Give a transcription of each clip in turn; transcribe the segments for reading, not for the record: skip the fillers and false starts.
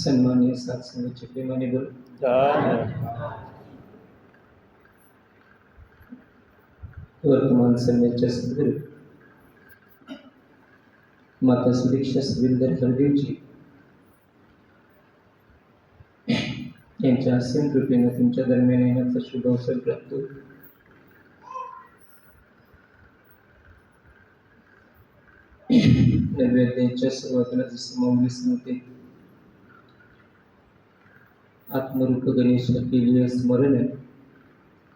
सन्माननीय सात्संगाचे प्रेमाने बोल. वर्तमान संघाच्या सद्गुरू माता सुदीक्षा सुविंदर हरदेवजी यांच्या असीम कृपेने तुमच्या दरम्यान येण्याचा शुभ अवसर प्राप्त होतो. नव्या अध्यायाच्या सुरुवातीला जसं माऊली सांगते, आत्मरूप गणेश केली स्मरण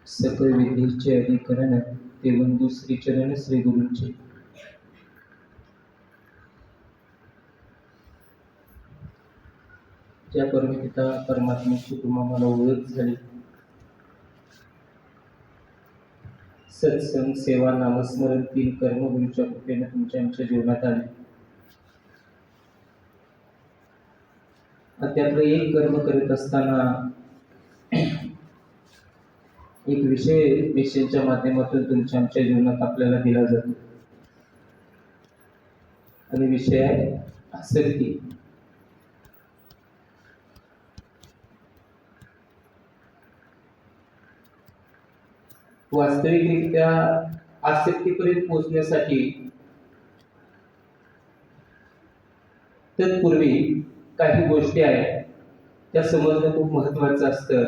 सकळ विधीचे अधिकरण ते वंदू श्रीचरण श्री गुरूंचे. ज्या परमपिता परमात्म्याची तुम्हाला ओळख झाली, सत्संग सेवा नामस्मरण तीन कर्म गुरूच्या कृपेने तुमच्या आमच्या जीवनात आले. त्यातलं एक कर्म करत असताना एक विषयाच्या माध्यमातून तुमच्या आमच्या जीवनात आपल्याला दिला जातो आणि विषय आहे आसक्ती. वास्तविकरित्या आसक्तीपर्यंत पोहोचण्यासाठी तत्पूर्वी काही गोष्टी आहेत त्या समजणं खूप महत्वाचं असतं.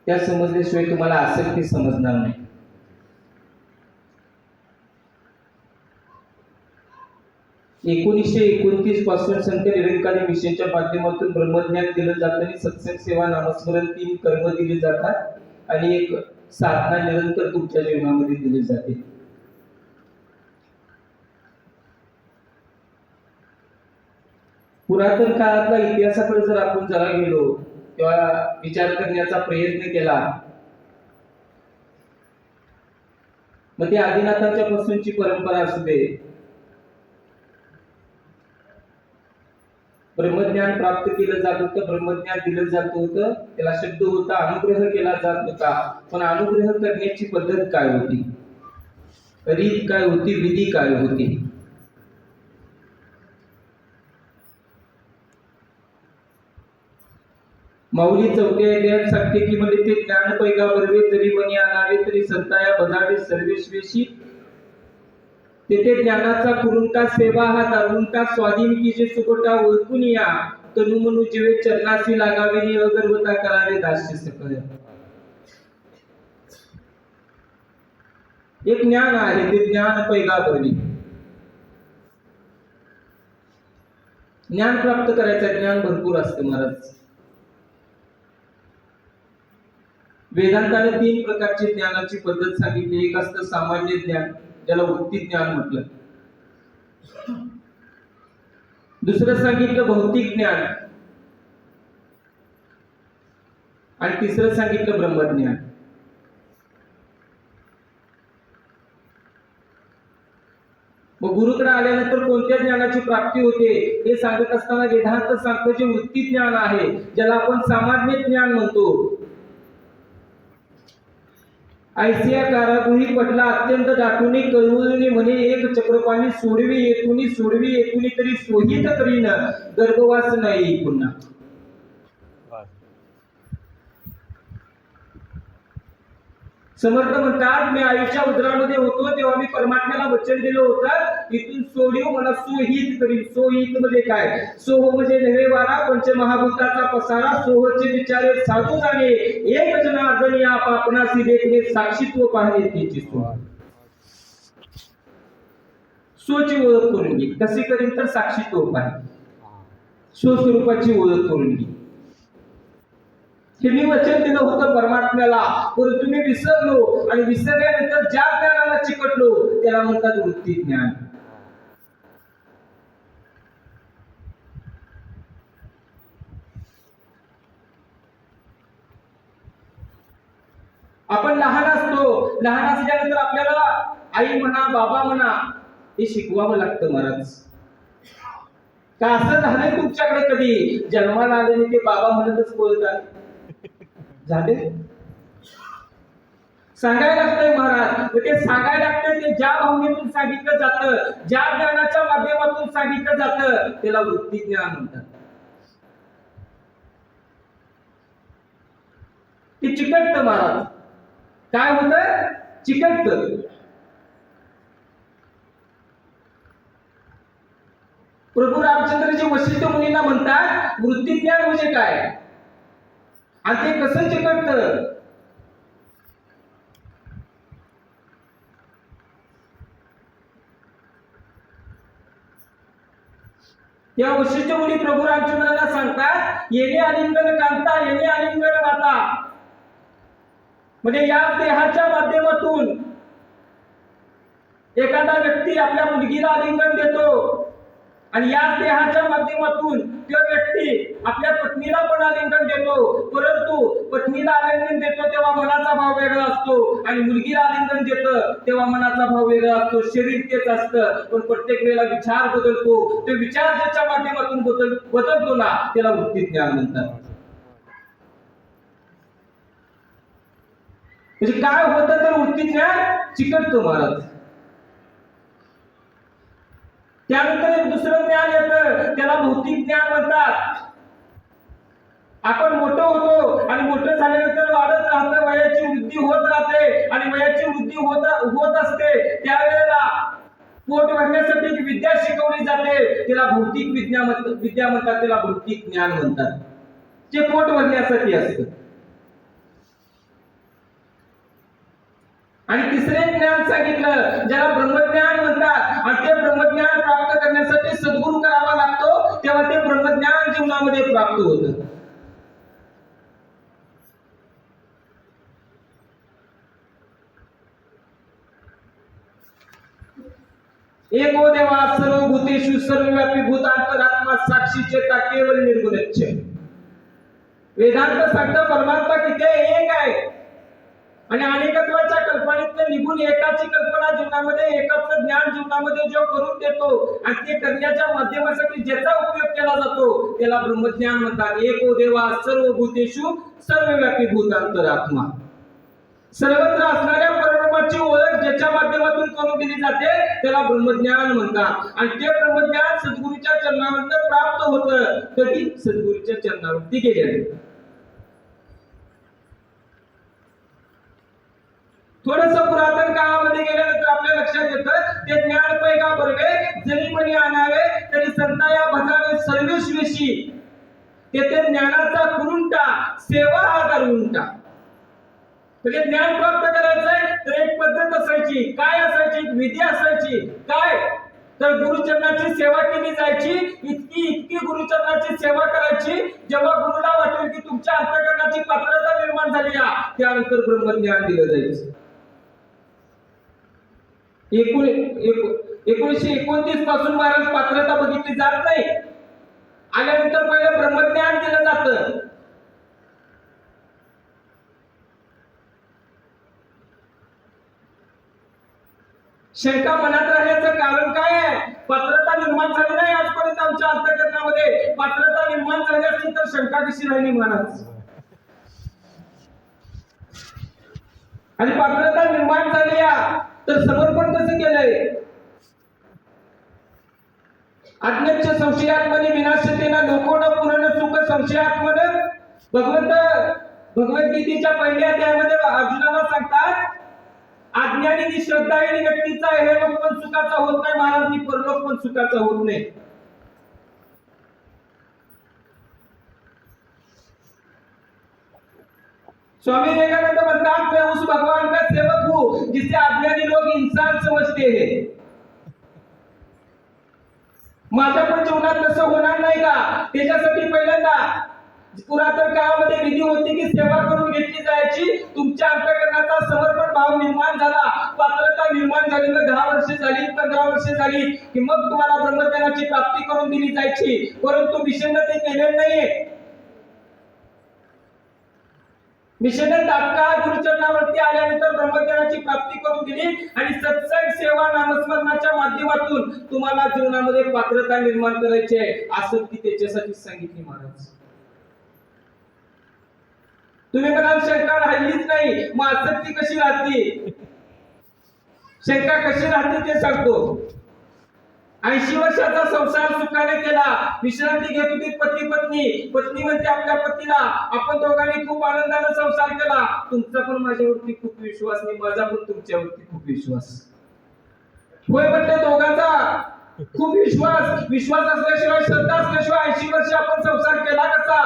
त्या समजल्याशिवाय तुम्हाला आसक्ती समजणार नाही. एकोणीसशे 29 पासून संत निरंकारी मिशनच्या माध्यमातून ब्रह्मज्ञान दिलं जातं आणि सत्संग सेवा नामस्मरण तीन कर्म दिले जातात आणि एक साधना निरंतर तुमच्या जीवनामध्ये दिली जाते. पुरातन काळातला इतिहासाकडे जर आपण जरा गेलो किंवा विचार करण्याचा प्रयत्न केला, मग ती आदिनाथांच्या पासूनची परंपरा असू दे, ब्रह्मज्ञान प्राप्त केलं जात होतं, ब्रह्मज्ञान दिलं जात होतं, त्याला शब्द होता, अनुग्रह केला जात होता. पण अनुग्रह करण्याची पद्धत काय होती, रीत काय होती, विधी काय होती? माऊली 4थ्या अध्यायात सांगते की म्हणजे ते ज्ञान पैगा बरवे जरी मनी आणावे तरी संताया बजावे सर्वेश्वेशी. तेथे ज्ञानाचा कुरुंटा सेवा हा दारुंटा स्वाधीन की जे सुकोटा ओळखून या तनु मनु जीवे चरणासी लागावे नि अगर्वता करावे दास्य सकळ. एक ज्ञान आहे ते ज्ञान पैगा बरवी. ज्ञान प्राप्त करायचं ज्ञान भरपूर असतं महाराज. वेदांताने 3 प्रकारची ज्ञानाची पद्धत सांगितली. एक असतं सामान्य ज्ञान, ज्याला वृत्ती ज्ञान म्हटलं. दुसरं सांगितलं भौतिक ज्ञान आणि तिसरं सांगितलं ब्रह्मज्ञान. मग गुरुकडे आल्यानंतर कोणत्या ज्ञानाची प्राप्ती होते हे सांगत असताना वेदांत सांगतो जे वृत्ती ज्ञान आहे, ज्याला आपण सामान्य ज्ञान म्हणतो. ऐसिया कारागृही पटला अत्यंत दाटुनी कळवळुनी म्हणे एक चक्रपाणी सोडवी येतुनी तरी सोहित करीन गर्भवास नाही पुन्हा. समर्थ म्हणतात मी आईच्या उदरामध्ये होतो तेव्हा मी परमात्म्याला वचन दिलं होतं इथून सोडीव मला सोहित करीन. सोहित म्हणजे काय? सोह म्हणजे नव्हे वारा पंचमहाभूताचा पसारा. सोहचे विचारे साधू जाणे एक जना अजनी आप आपणासी देखणे साक्षीत्व पाहणे त्याची सोची ओळख करून घे. कशी करीन तर साक्षीत्व पाहणे, स्वस्वरूपाची ओळख करून घे. हे मी वचन दिलं होतं परमात्म्याला, परंतु मी विसरलो आणि विसरल्यानंतर ज्या ज्ञानाला चिकटलो त्याला म्हणतात वृत्ती ज्ञान. आपण लहान असतो, लहान असल्यानंतर आपल्याला आई म्हणा बाबा म्हणा हे शिकवावं लागतं महाराज. का असं झालंय तुमच्याकडे कधी जन्माला आले ते बाबा म्हणतच बोलतात झाले? सांगायला लागतंय महाराज. ते सांगायला लागतंय ते ज्या भावनेतून सांगितलं जातं, ज्या ज्ञानाच्या माध्यमातून सांगितलं जातं त्याला वृत्ती ज्ञान म्हणतात. ती चिकटतं महाराज. काय होतं? चिकटतं. प्रभू रामचंद्रजी वशिष्ठ मुनींना म्हणतात वृत्ती ज्ञान म्हणजे काय आणि ते कसं चिकटतं. तेव्हा वशिष्ठ मुनी प्रभू रामचंद्रांना सांगतात येणे आलिंगन कांता येणे आलिंगन माता. म्हणजे या देहाच्या माध्यमातून एखादा व्यक्ती आपल्या मुलगीला आलिंगन देतो आणि या देहाच्या माध्यमातून तो व्यक्ती आपल्या पत्नीला पण आलिंगन देतो. परंतु पत्नीला आलिंगन देतो तेव्हा मनाचा भाव वेगळा असतो आणि मुलगीला आलिंगन देतं तेव्हा मनाचा भाव वेगळा असतो. शरीर तेच असतं पण प्रत्येक वेळेला विचार बदलतो. तो विचार ज्याच्या माध्यमातून बदलतो ना त्याला वृत्ती ज्ञान म्हणतात. म्हणजे काय होतं तर वृत्ती ज्ञान चिकटतो महाराज. त्यानंतर एक दुसरं ज्ञान येतं त्याला भौतिक ज्ञान म्हणतात. आपण मोठं होतो आणि मोठं झाल्यानंतर वाढत राहतं. वयाची वृद्धी होत राहते आणि वयाची वृद्धी होत असते. त्यावेळेला पोट भरण्यासाठी एक विद्या शिकवली जाते त्याला भौतिक विद्या म्हणतात. त्याला भौतिक ज्ञान म्हणतात जे पोट भरण्यासाठी असतं. आणि तिसरे ज्ञान सांगितलं ज्याला ब्रह्मज्ञान म्हणतात. आणि ते ब्रह्मज्ञान प्राप्त करण्यासाठी सद्गुरू करावा लागतो तेव्हा ते ब्रह्मज्ञान जीवनामध्ये प्राप्त होतं. एको देवा सर्व भूतेषु सर्वव्यापी भूतांतरात्मा साक्षी चेता केवळ निर्गुणच्छ. वेदांत सांगतं परमात्मा किती एक आहे आणि अनेकत्वाच्या कल्पनेतून निघून एकाची कल्पना जीवनामध्ये एकाचं ज्ञान जीवनामध्ये जो करून देतो आणि ते करण्याच्या माध्यमासाठी ज्याचा उपयोग केला जातो त्याला ब्रह्मज्ञान म्हणतात. एको देवा सर्व भूतेषु सर्वव्यापी भूतांतरात्मा. सर्वत्र असणाऱ्या परब्रह्माची ओळख ज्याच्या माध्यमातून करून दिली जाते त्याला ब्रह्मज्ञान म्हणतात. आणि ते ब्रह्मज्ञान सद्गुरूच्या चरणावरती प्राप्त होतं. कधी? सद्गुरूच्या चरणावरती गेल्याने. थोडस पुरातन काळामध्ये गेल्यानंतर आपल्या लक्षात येतं ते ज्ञान पैगा बर्वे जरी म्हणी आणावे तरी संताया भजावे सर्वेश्वेशी. तेथे ज्ञानाचा कुरुंटा सेवा आधार उंटा. म्हणजे ज्ञान प्राप्त करायचंय तर एक पद्धत असायची. काय असायची? विधी असायची. काय तर गुरुचरणाची सेवा केली जायची. इतकी गुरुचरणाची सेवा करायची जेव्हा गुरुला वाटेल की तुमच्या अंतःकरणाची पात्रता निर्माण झाली त्यानंतर ब्रह्मज्ञान दिलं जायचं. 1929 पासून महाराज पात्रता बघितली जात नाही. आल्यानंतर पहिलं ब्रह्मज्ञान दिलं जातं. शंका मनात राहण्याचं कारण काय आहे? पात्रता निर्माण झाली नाही आजपर्यंत आमच्या अंतःकरणामध्ये. पात्रता निर्माण झाली असती तर शंका कशी राहिली महाराज? आणि पात्रता निर्माण झाली तर समर्पण कसं केलंय? अज्ञाच्य संशयात्मने विनाशतेना लोकोन पुरण सुख संशयात्मने. भगवद्गीतेच्या पहिल्या अध्यायामध्ये अर्जुनाला सांगतात अज्ञानी श्रद्धाहीन व्यक्तीचा हे लोक पण सुखाचा होत नाही महाराज, परलोक पण सुखाचा होत नाही. स्वामी विवेकानंद म्हणतात मैं उस भगवान का सेवक हूं जिसे अज्ञानी लोग इंसान समझते हैं. माझ्या पण जीवनात तसं होणार नाही का? त्याच्यासाठी पहिल्यांदा पुरातन काळामध्ये विधी होती की सेवा करून घेतली जायची. तुमच्या अंतःकरणाचा समर्पण भाव निर्माण झाला, पात्रता निर्माण झाली, 10 वर्ष झाली, 15 वर्ष झाली की मग तुम्हाला ब्रह्मज्ञानाची प्राप्ती करून दिली जायची. परंतु मिशनने ते केले नाहीये. मिशनने तात्काळ गुरुचरणावरती आल्यानंतर ब्रह्मज्ञानाची प्राप्ती करून दिली आणि सत्संग सेवा नामस्मरणाच्या माध्यमातून तुम्हाला जीवनामध्ये पात्रता निर्माण करायची आहे. आसक्ती त्याच्यासाठी सांगितली महाराज. तुम्ही म्हणाल शंका राहिलीच नाही, मग आसक्ती कशी राहते? शंका कशी राहते ते सांगतो. 80 वर्षाचा संसार सुखाने केला, विश्रांती घेत होती पती पत्नी. पत्नी म्हणते आपल्या पतीला, आपण दोघांनी खूप आनंदाने संसार केला, तुमचा पण माझ्यावरती खूप विश्वास नाही, माझा पण तुमच्यावरती खूप विश्वास. होय म्हटले दोघांचा खूप विश्वास असल्याशिवाय, श्रद्धा असल्याशिवाय 80 वर्ष आपण संसार केला कसा?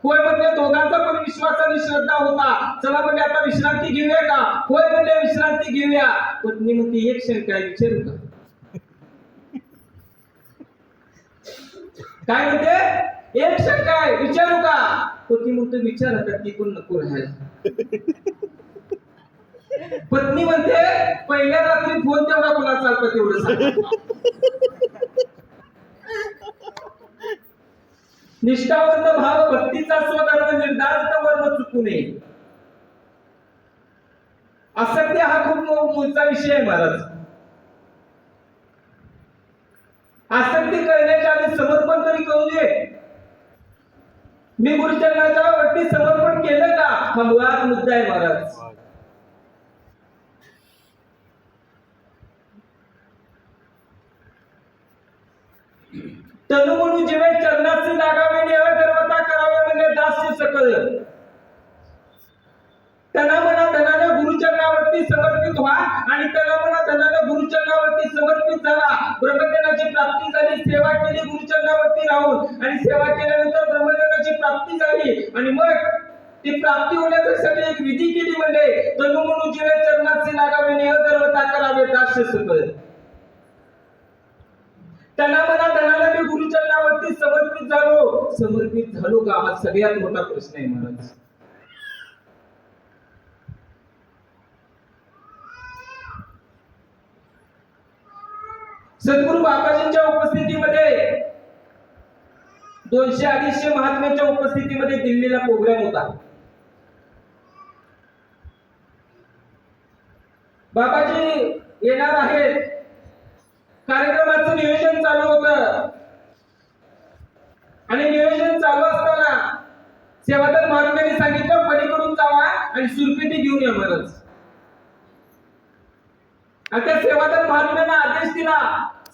होय म्हणजे दोघांचा पण विश्वास आणि श्रद्धा होता. चला म्हणजे आता विश्रांती घेऊया का? होय म्हणजे विश्रांती घेऊया. पत्नी म्हणते एक शंका आहे, विचारू का? काय म्हणते? एक शंका आहे, विचारू का? पती म्हणतो विचार, आता ती पण नको राहायला. पत्नी म्हणते पहिल्या रात्री फोन तेवढा कोणा चालतं तेवढं सांगा. निष्ठावंत भाव भक्तीचा स्वधर्म निर्धारित वर्म चुकू नये. असत्य हा खूप मूळचा विषय आहे महाराज. आसक्ती करण्याच्या आधी समर्पण तरी करू दे. मी गुरुचरणाच्या वरती समर्पण केलं का? हा मुळात मुद्दा आहे महाराज. तनु म्हणून जीवे चरणाचे लागावे, नेह गर्वता करावे म्हणजे दास्य सकळ. तना मना धनाने गुरुचरणावरती समर्पित व्हा आणि तना मना धनाने गुरुचरणावरती समर्पित झाला. ब्रह्मज्ञानाची प्राप्ती झाली, सेवा केली गुरुचरणावरती राहून आणि सेवा केल्यानंतर ब्रह्मज्ञानाची प्राप्ती झाली आणि मग ती प्राप्ती होण्यासाठी एक विधी केली म्हणजे तनु म्हणून जीवे चरणाचे लागावे, नेह गर्वता करावे दास्य सकळ. तना मना धनाने मी गुरुचरणावरती समर्पित झालो का? हा सगळ्यात मोठा प्रश्न आहे महाराज. सद्गुरु बाबाजींच्या उपस्थितीमध्ये 200-250 महात्म्यांच्या उपस्थितीमध्ये दिल्लीला प्रोग्राम होता. बाबाजी येणार आहेत, कार्यक्रमाचं नियोजन चालू होतं आणि नियोजन चालू असताना सेवादल महात्म्यांनी सांगितलं पलीकडून जावा आणि सुरपेटी घेऊन या महाराज. आता सेवादल महात्म्यांना आदेश दिला,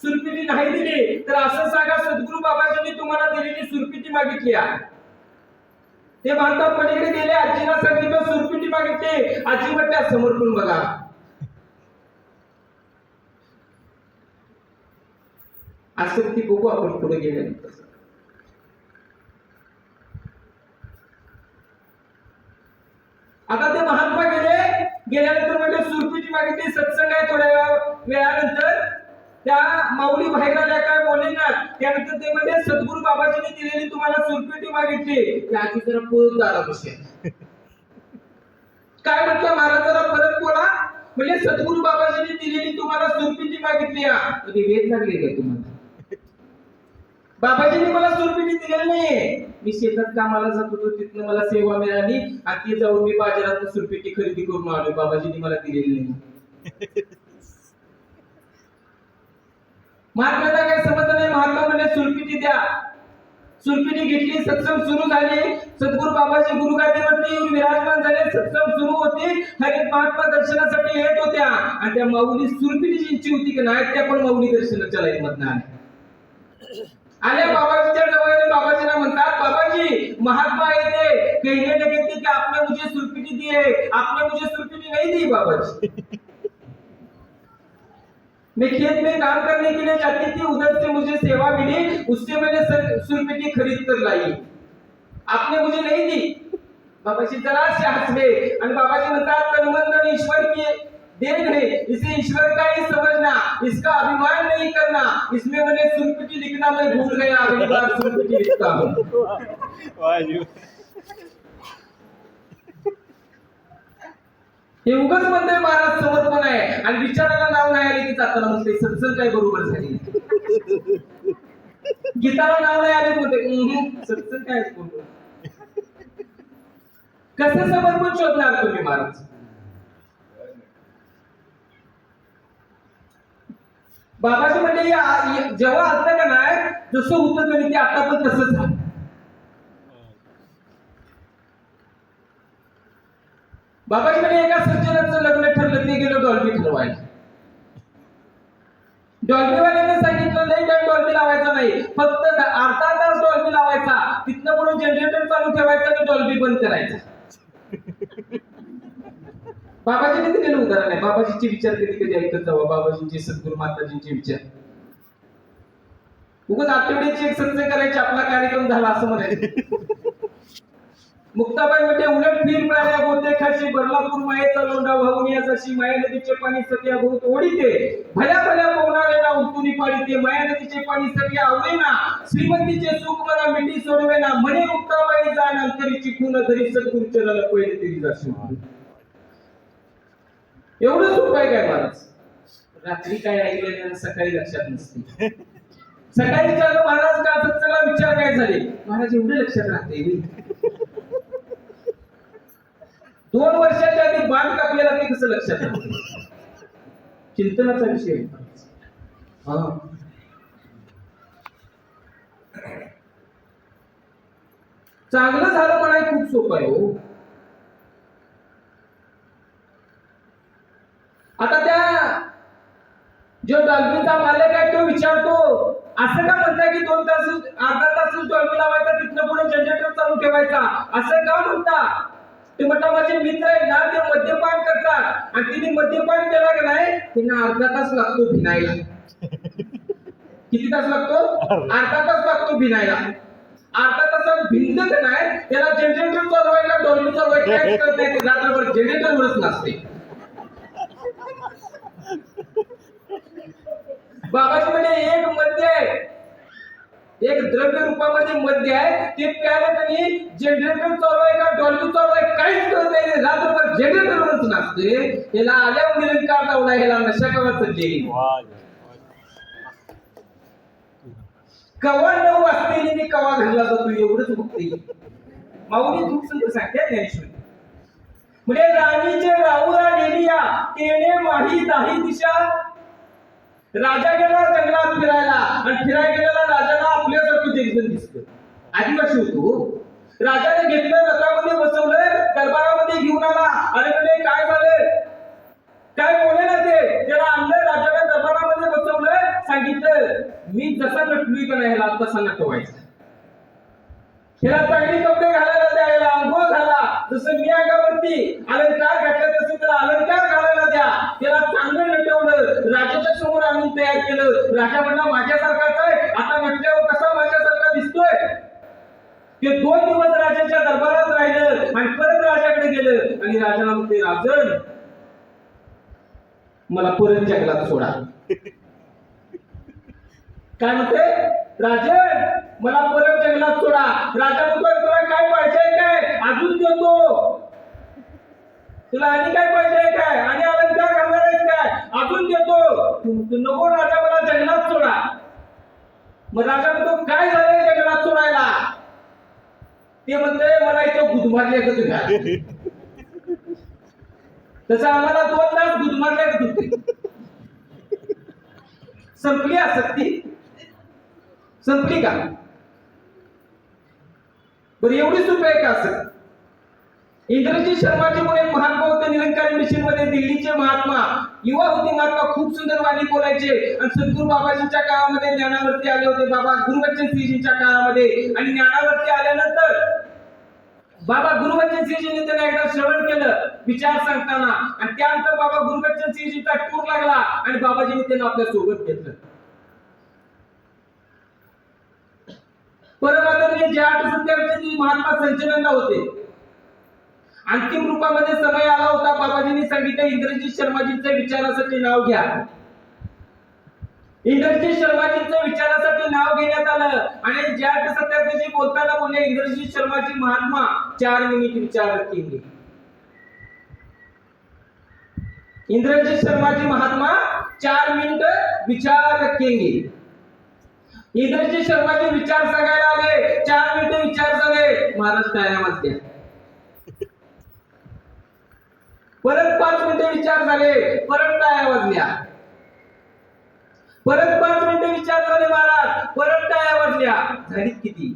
सुरपेटी नाही दिली तर असं सांगा सद्गुरु बाबाजींनी तुम्हाला दिलेली सुरपेटी मागितली आहे. ते महात्मा पलीकडे गेले, आजीला सांगितलं सुरपेटी मागितली. आजी म्हटल्या समर्पण बघा. असं ती बघू आपण पुढे गेल्यानंतर. आता ते महात्मा गेल्यानंतर म्हणजे सुरपेटी मागितली. सत्संग आहे थोड्या वेळानंतर त्या माऊली बाहेर आल्या, काय बोलले ना, त्यानंतर ते म्हणजे सद्गुरु बाबाजींनी दिलेली तुम्हाला सुरपेटी मागितली. त्याची जरा पळून दारा बसल्या. काय म्हटलं महाराज, जरा परत बोला. म्हणजे सद्गुरु बाबाजींनी दिलेली तुम्हाला सुरपेटी मागितली. कधी वेद लागले का तुम्हाला? बाबाजींनी मला सुरपेटी दिलेली नाहीये. मी शेतात कामाला जात होतो, तिथनं मला सेवा मिळाली आणि ती जाऊन मी बाजारात सुरपेटी खरेदी करून आलो. बाबाजींनी मला दिलेली नाही. महात्म्याला काय समजलं नाही. महात्मा म्हणजे सुरपेटी द्या. सुरपेटी घेतली, सत्संग सुरू झाली. सद्गुरु बाबाजी गुरुगादीवरती येऊन विराजमान झाले. सत्संग सुरू होती. हरेक महात्मा दर्शनासाठी येत होत्या आणि त्या माऊली सुरपेटीची इच्छा होती की नाही, त्या पण माऊली दर्शनाच्या लाईन मधनं आल्या बाबाजीच्या जवळ. बाबाजीला म्हणतात, बाबाजी महात्मा येते, कहने लगे थे कि आपने मुझे सुरपेटी दी है, आपने मुझे सुरपेटी नहीं दी बाबाजी. मैं खेत में काम करने के लिए जाती थी, उधर से मुझे सेवा मिली, उससे मैंने सुरपेटी खरीद कर लाई, आपने मुझे नहीं दी. बाबाजी जरा से हंसले आणि बाबाजी म्हणतात, तन मन धन ईश्वर की देन है, इसे ईश्वर का ही समझना, इसका अभिमान नहीं करना. इसमें मैंने सुरपेटी लिखना मैं भूल गया, अगली बार सुरपेटी लिखता हूँ. हे उगाच म्हणते महाराज समर्पण आहे आणि विचाराला नाव नाही आले की जाताना म्हणते सत्संग काय बरोबर झाली. गीताला नाव नाही आले म्हणते सत्संग काय बरोबर. कसं समर्पण शोधणार तुम्ही महाराज? बाबाजी म्हणजे जेव्हा असतं का नाही, जसं होतं तरी ते आता पण तसंच झालं. बाबाजी म्हणजे एका सज्जनाचं लग्न ठरलं, ते गेलो डॉल्बी ठरवायला. डॉल्बीवाल्याने सांगितलं नाही काय डॉल्बी लावायचा नाही, फक्त अर्धा तास डॉल्बी लावायचा, तिथनं पुढे जनरेटर चालू ठेवायचा आणि डॉल्बी बंद करायचा. बाबाजीने दिलेलं उदाहरण आहे. बाबाजीचे विचार कधी कधी ऐकत जावा, बाबाजींचे सद्गुरू माताजींचे विचार. उगाच आठवड्याची एक सत्संग करायची आपला कार्यक्रम झाला असं म्हणायचं. मुक्ताबाई म्हणजे उलट फिर प्राया बोलते खाशी बरलापूर मायेचा लोंढा वाहून या जशी माया नदीचे पाणी सगळ्या भोवत ओढीते, भल्या भल्या पोहणाऱ्याला उलटून पाडीते, माया नदीचे पाणी सगळ्या आवडेना, श्रीमंतीचे सुख मला मिठी सोडवेना, म्हणे मुक्ताबाई जाण अंतरीची खून धरी सद्गुरू चरणाला पहिले तरी जाशी. एवढं सोप आहे काय महाराज? रात्री काय ऐकलेलं आणि सकाळी लक्षात नसते. सकाळी विचारलं महाराज का सत्संगाला विचार काय झाले, महाराज एवढे लक्षात राहते. 2 वर्षाच्या आधी बाण कापलेला ते कसं लक्षात राहते? चिंतनाचा विषय. चांगलं झालं म्हणाय खूप सोपं आहे हो. आता त्या जो डॉल्बीचा मालक आहे तो विचारतो, असं का म्हणताय की 2 तास अर्धा तास डॉल्बी लावायचा, तिथनं पुढे जनरेटर चालू ठेवायचा, असं का म्हणता? ते म्हटलं माझे मित्र आहेत ना, ते मद्यपान करतात आणि तिने मद्यपान केला की नाही, त्यांना अर्धा तास लागतो भिनायला. किती तास लागतो? अर्धा तास लागतो भिनायला. अर्धा तासात भिंत का नाही, त्याला जनरेटर चालवायला डॉल्बी चालवायला काहीच कळत नाही. ते रात्रभर जनरेटरवरच नसते. बाबाजी म्हणजे एक मद्य आहे, एक द्रव्य रूपामध्ये मद्य आहे, ते प्यायला त्यांनी जनरेटर चालू आहे का डॉल्बी चालू आहे काहीच कळत नाही. रात्रभर जनरेटरवरच नसते. त्याला आल्यावर निरंकार लावला, ह्याला नशा कवा चढलेली. कवा 9 वाजते मी कवा घालला जातो एवढंच बघते. माऊली खूप सुंदर सांगते ज्ञानेश्वरी. म्हणजे राणीचे राहुरा नेलिया तेने माही दाही दिशा. राजा गेला जंगलात फिरायला आणि फिरायला गेलेला राजाला आपल्यासारखं एक जण दिसतं. आदिवासी होतो. राजाने घेतलं, रथामध्ये बसवलं, दरबारामध्ये घेऊन आला. अरे म्हणजे काय झालं, काय बोले ना ते. त्याला आणलं, राजाने दरबारामध्ये बसवलं, सांगितलं मी जसा नटलोय का नाही ह्याला तसा नटवायचा. ह्याला चांगली कपडे घालायला द्या, ह्याला अंघोळ घाला, जसं मी अंगावरती अलंकार घातला तसं त्याला अलंकार घालायला द्या. त्याला चांगलं नटवलं, राजाच्या समोर आणून तयार केलं. राजा म्हणला माझ्यासारखाच आहे, आता नटल्यावर कसा माझ्यासारखा दिसतोय. ते 2 दिवस राजाच्या दरबारात राहिलं आणि परत राजाकडे गेलं आणि राजाला म्हणते, राजन मला परत जंगलात सोडा. काय म्हणते, राजन मला परत जंगलात सोडा. राजा म्हणतो तुला काय पाहिजे काय, अजून देतो. तुला आणि काय पाहिजे काय, आणि अलंकार घालणार आहेस काय, अजून देतो. नको राजा मला जंगलात सोडा. मग राजा म्हणतो काय झालंय जंगलात सोडायला. ते म्हणते मला इथं गुदमारले का तुम्ही. तसं आम्हाला 2 तास गुदमारले का तुम्ही. संपली आसक्ती, संपली का? बरं एवढी सोपी आहे का असं? इंद्रजी शर्माजी म्हणून महात्मा होते निरंकारी मिशन मध्ये, दिल्लीचे महात्मा, युवा होते महात्मा, खूप सुंदर वाणी बोलायचे. आणि सद्गुरू बाबाजींच्या काळामध्ये ज्ञानावरती आले होते, बाबा गुरुबच्चन सिंहजींच्या काळामध्ये. आणि ज्ञानावरती आल्यानंतर बाबा गुरुबच्चन सिंहजींनी त्यांना एकदा श्रवण केलं विचार सांगताना, आणि त्यानंतर बाबा गुरुबच्चन सिंहजींचा टूर लागला आणि बाबाजींनी त्यांना आपल्या सोबत घेतलं. परमादरणीय जे 8 सत्याग्रही महात्मा संचलनला होते. अंतिम रूपामध्ये समय आला होता. बाबाजींनी सांगितलं इंद्रजीत शर्माजींच्या विचारासाठी नाव घ्या. इंद्रजीत शर्माजींच्या विचारासाठी नाव घेण्यात आलं आणि जे 8 सत्याग्रही बोलताना बोलले इंद्रजीत शर्माजी महात्मा 4 मिनिट विचार रखेंगे. इंद्रजीत शर्माजी महात्मा 4 मिनिट विचार रखेंगे. इंद्रजीत शर्माजी विचार सांगायला आले, 4 मिनिट विचार झाले, महाराज टाळ्या वाजल्या. परत 5 मिनिटं विचार झाले, परत टाळ्या वाजल्या. परत 5 मिनिटं विचार झाले महाराज, परत टाळ्या वाजल्या. झालीत किती?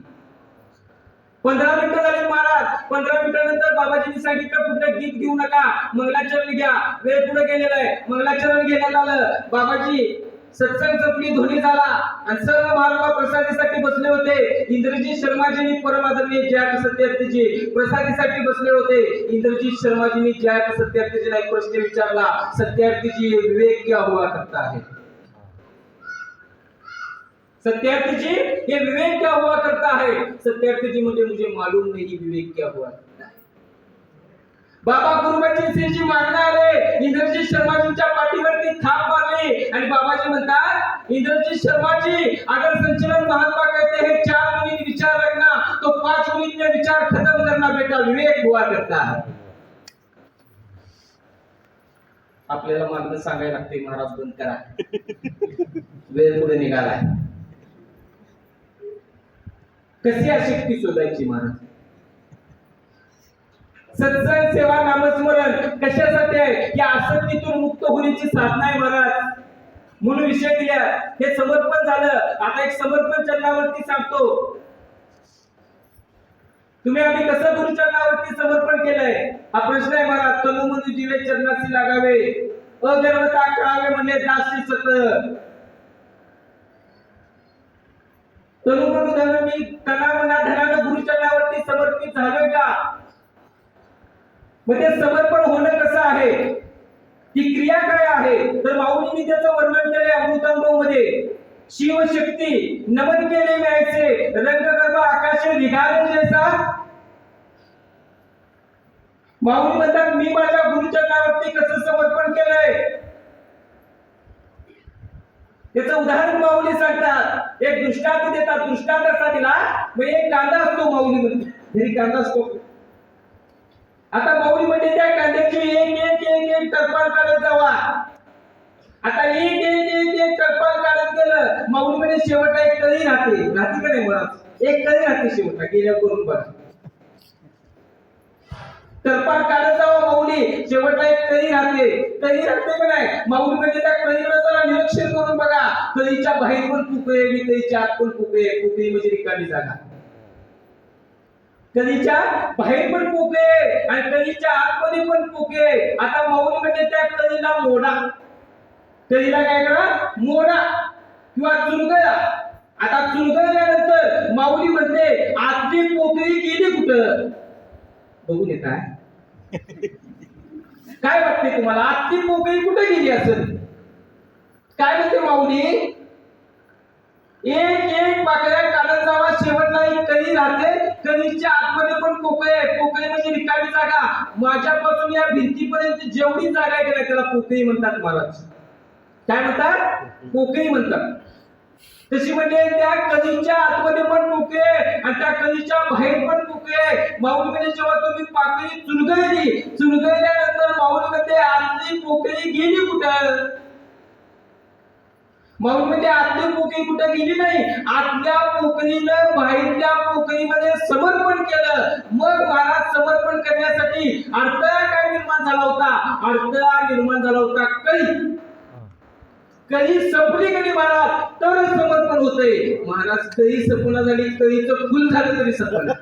15 मिनिटं झाली महाराज. 15 मिनिटानंतर बाबाजींनी सांगितलं कुठलं गीत घेऊ नका, मंगलाचरण घ्या. वेळ पुढे गेलेला आहे, मंगलाचरण घेण्यात आलं. बाबाजी सत्संग जपली, ध्वनी झाला आणि सर्व महात्मा प्रसादीसाठी बसले होते. इंद्रजीत शर्माजींनी परमादरणीय जयाक सत्यार्थीजी प्रसादीसाठी बसले होते. इंद्रजीत शर्माजींनी जयाक सत्यार्थीजीला एक प्रश्न विचारला, सत्यार्थीजी विवेक क्या हुआ करता है? सत्यार्थी जी ये विवेक क्या हुआ करता है? सत्यार्थी जी मुझे मालूम नहीं विवेक क्या हुआ करता है. बाबा गुरुबचन सिंह जी मागणं आले, इंद्रजीत शर्माजींच्या पाठीवरती थाप मारली आणि बाबाजी म्हणतात, इंद्रजीत शर्माजी अगर संचलन महात्मा कहते हैं 4 मिनट विचार रखना तो 5 मिनट में विचार खत्म करना बेटा विवेक हुआ करता है. आपल्याला मागणं सांगायला लागते, महाराज बंद करा, वेळ पुढे निघालाय. कशी आसक्ती शोधायची महाराज? सत्संग सेवा नामस्मरण कशासाठी आहे? या आसक्तीतून मुक्त होण्याची साधना आहे महाराज. म्हणून विषय दिल्या, हे समर्पण झालं. आता एक समर्पण चरणावरती सांगतो. तुम्ही आम्ही कसं गुरुचरणावरती समर्पण केलंय हा प्रश्न आहे महाराज. तनु मन जीवे चरणाशी लागावे, अगर्वता करावे म्हणजे दासी सत. तनु मन मी तना मना धनानं गुरुचरणावरती समर्पित झालोय का? म्हणजे समर्पण होणं कसं आहे, ती क्रिया काय आहे? तर माऊलींनी त्याचं वर्णन केलंय अमृतानुभव मध्ये. शिवशक्ती नमन केले मी ऐसे, रंगगर्भ आकाशे निघाले जैसा. माऊली म्हणतात, मी माझ्या गुरुचरणावरती कसं समर्पण केलंय त्याचं उदाहरण माऊली सांगतात. एक दृष्टांत देतात. दृष्टांत असा दिला, मग एक कांदा असतो, माऊली म्हणते घरी कांदा असतो. आता माऊली म्हणजे त्या कांद्याची एक एक एक एक टरपाल काढत जावा. आता एक एक एक एक टरपाल काढत गेलं, माऊली म्हणजे शेवटला एक कळी राहते का नाही महाराज? एक कळी राहते शेवटला, गेल्या करून बघा. टरपाल काढत जावा माऊली, शेवटला एक कळी राहते. कळी राहते का नाही? माऊली म्हणजे त्या कळीकडे जरा निरीक्षण करून बघा. कळीच्या बाहेर पण पोकळी आहे, कळीच्या आत पण पोकळी आहे. पोकळी म्हणजे रिकामी जागा. कळीच्या बाहेर पण पोकळी आहे आणि कळीच्या आतमध्ये पण पोकळी आहे. आता माऊली म्हणजे त्या कळीला मोडा. कळीला काय करा? मोडा किंवा चुरगळा. आता चुरगळल्यानंतर माऊली म्हणते, आतली पोकळी गेली कुठं? बघून येत आहे काय वाटते तुम्हाला? आतली पोकळी कुठे गेली असेल? काय म्हणते माऊली? एक एक पाकळ्या काढत जावा, शेवटला एक कळी राहते. कळीच्या आतमध्ये पण पोकळी आहे. पोकळी म्हणजे रिकामी जागा. माझ्यापासून या भिंतीपर्यंत जेवढी जागा आहे का त्याला पोकळी म्हणतात महाराज. काय म्हणतात? पोकळी म्हणतात. तशी म्हणजे त्या कळीच्या आतमध्ये पण पोकळी आहे आणि त्या कळीच्या बाहेर पण पोकळी आहे. माऊली म्हणजे जेव्हा तुम्ही पाकळी चुरगळल्यानंतर माऊली मध्ये आतली पोकळी गेली कुठं? माऊली म्हणजे आतली पोकळी कुठं गेली नाही. आतल्या पोकळीनं बाहेरच्या पोकळीमध्ये समर्पण केलं. मग महाराज समर्पण करण्यासाठी अडथळा काय निर्माण झाला होता? अडथळा निर्माण झाला होता कळी. कळी संपली कधी महाराज तर समर्पण होतंय. महाराज कळी संपना झाली, कळीचं फुल झालं तरी संपलं.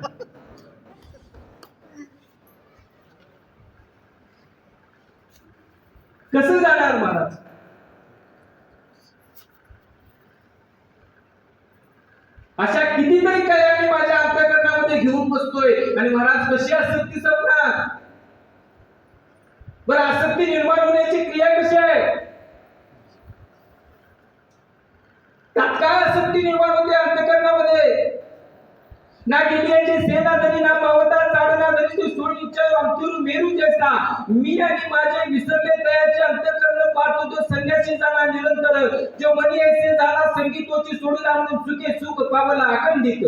कसं जाणार महाराज? अशा कितीतरी कळ्या मी माझ्या अंतःकरणामध्ये घेऊन बसतोय आणि महाराज कशी आसक्ती संपणार? बरं, आसक्ती निर्माण होण्याची क्रिया कशी आहे? तात्काळ आसक्ती निर्माण होते अंतःकरणामध्ये. ना गिलियाची सेना धरी ना पावता चाडना धरी तू सोड इच्छा अंतुर मेरू जैसा. मी आणि माझे विसरले तयाचे अंतःकरण पाहतो तो संन्यासी झाला निरंतर. जो मनी ऐसे झाला संगीतोची सोडला म्हणून सुखे सुख पावला अखंडित.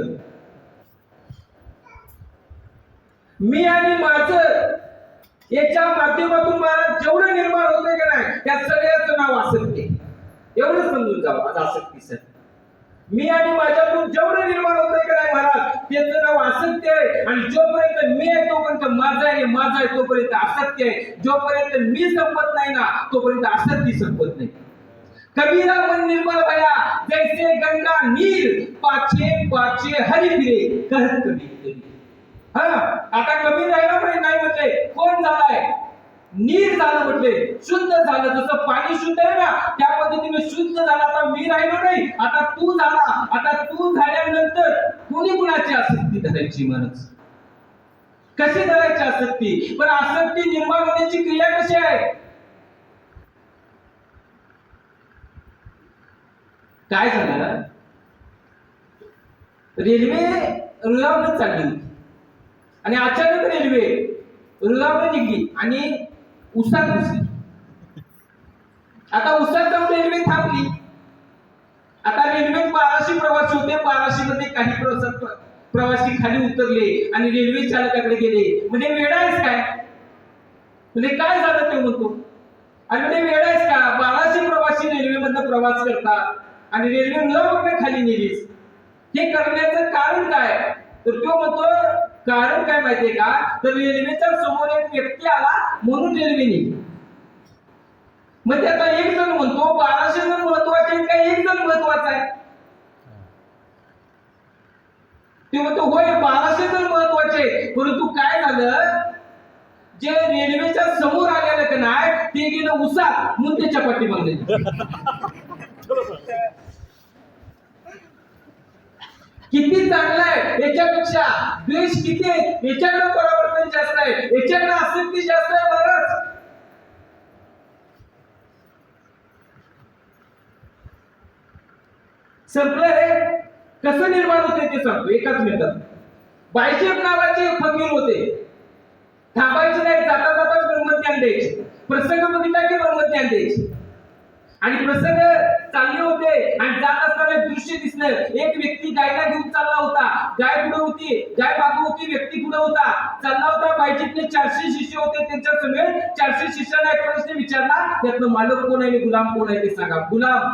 मी आणि माझं याच्या माध्यमातून मला जेवढं निर्माण होतंय का नाही त्या सगळ्याचं नाव आसक्ती. एवढं समजून जावं आज आसक्तीचं. मी आणि माझ्यातून जेवढं निर्माण होतंय का नाही महाराज त्याचं नाव आसक्ती आहे. आणि जोपर्यंत मी आहे तोपर्यंत माझा आहे, माझा आहे तोपर्यंत आसक्ती आहे. जोपर्यंत मी संपत नाही ना तोपर्यंत आसक्ती संपत नाही. कबीरा मन निर्मल भया जैसे गंगा नीर पाछे पाछे हरि फिरे कहत कबीर. हा, आता कबीर राहिला नाही म्हटले. कोण झालाय? नीर झालं म्हटले, शुद्ध झालं. जसं पाणी शुद्ध आहे ना, त्या पद्धतीने शुद्ध झालं. आता मी राहिलो नाही, आता तू झाला. आता तू झाल्यानंतर कोणी कुणाची आसक्ती धरायची म्हणच, कशी धरायची आसक्ती? पण आसक्ती निर्माण होण्याची क्रिया कशी आहे? काय झालं, रेल्वे रुळावरच चालली होती आणि अचानक रेल्वे रुळावर निघली आणि उसात घुसली. आता उसात जाऊन रेल्वे थांबली. आता रेल्वेत 1200 प्रवासी होते. 1200 मध्ये काही प्रवासी खाली उतरले आणि रेल्वे चालकाकडे गेले. म्हणजे वेडा आहेस काय? म्हणजे काय झालं ते म्हणतो. आणि म्हणजे वेडा आहेस का? 1200 प्रवासी रेल्वेमधनं प्रवास करतात आणि रेल्वे रुळावरनं खाली नेलीस. हे करण्याचं कारण काय? तर तो म्हणतो कारण काय माहितीये का, तर रेल्वेच्या समोर एक व्यक्ती आला म्हणून रेल्वे नेली. म्हणजे आता एक जण म्हणतो 1200 जण महत्वाचे आहेत का एक जण महत्वाचा आहे? ते म्हणतो होय 1200 जण महत्वाचे, परंतु काय झालं, जे रेल्वेच्या समोर आलेलं का नाही ते गेलं उसात म्हणून त्याच्या पाठीमागे. किती चांगला आहे याच्यापेक्षा द्वेष किती आहे, याच्याकडे परावर्तन जास्त आहे, याच्याकडे आसक्ती जास्त आहे. बरंच संपलं रे. कसं निर्माण होते ते सांगतो एकाच मिनिटात. बायचेप नावाचे फकीर होते. थांबायचे नाही, जाता जाता ब्रह्मज्ञान द्यायचे. प्रसंग बघितला की ब्रह्मज्ञान द्यायचे. आणि प्रसंग चालले होते आणि जात असताना दृश्य दिसलं. एक व्यक्ती गायला घेऊन चालला होता. गाय पुढे होती, गाय मागे होती, व्यक्ती पुढे होता. चालला होता. बायचेपने 400 शिष्य होते त्यांच्या समेत. 400 शिष्याला एक प्रश्न विचारला, त्यातलं मालक कोण आहे आणि गुलाम कोण आहे ते सांगा. गुलाम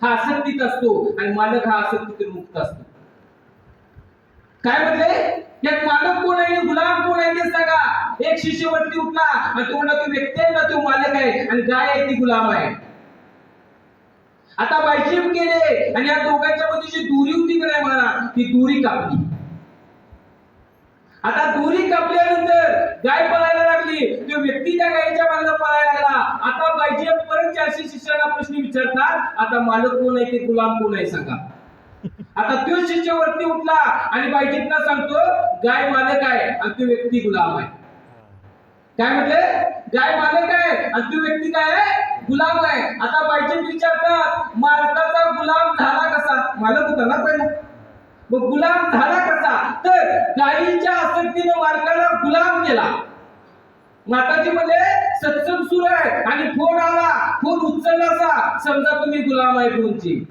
हा आसक्तीत असतो आणि मालक हा आसक्तीतून मुक्त असतो. काय म्हटले, त्यात मालक कोण आहे आणि गुलाम कोण आहे ते सांगा. एक शिष्य वरती उठला आणि तो म्हणला, तो व्यक्ती आहे ना तो मालक आहे आणि गाय आहे ती गुलाम आहे. आता बायचेप गेले आणि या दोघांच्या मध्ये जी दुरी होती की नाही म्हणा, ती दुरी कापली. आता दुरी कापल्यानंतर गाय पळायला लागली. तो व्यक्ती त्या गायीच्या मागे पळायला लागला. आता बायचेप परत 400 शिष्याला प्रश्न विचारतात, आता मालक कोण आहे ते गुलाम कोण आहे सांगा. आता तो शिष्य वरती उठला आणि बायचेपला सांगतो गाय मालक आहे आणि तो व्यक्ती गुलाम आहे. काय म्हटले, गाय मालक आहे आणि तो व्यक्ती काय आहे, गुलाम आहे. आता बायचेप विचारतात मालकाचा गुलाम झाला कसा? मालक होता ना पहिला, मग गुलाम झाला कसा? तर गायीच्या आसक्तीने मालकाला गुलाम केला. माताजी म्हणले सत्संग सुरू आहे आणि फोन आला, फोन उचलला, समजा तुम्ही गुलाम आहे फोनची.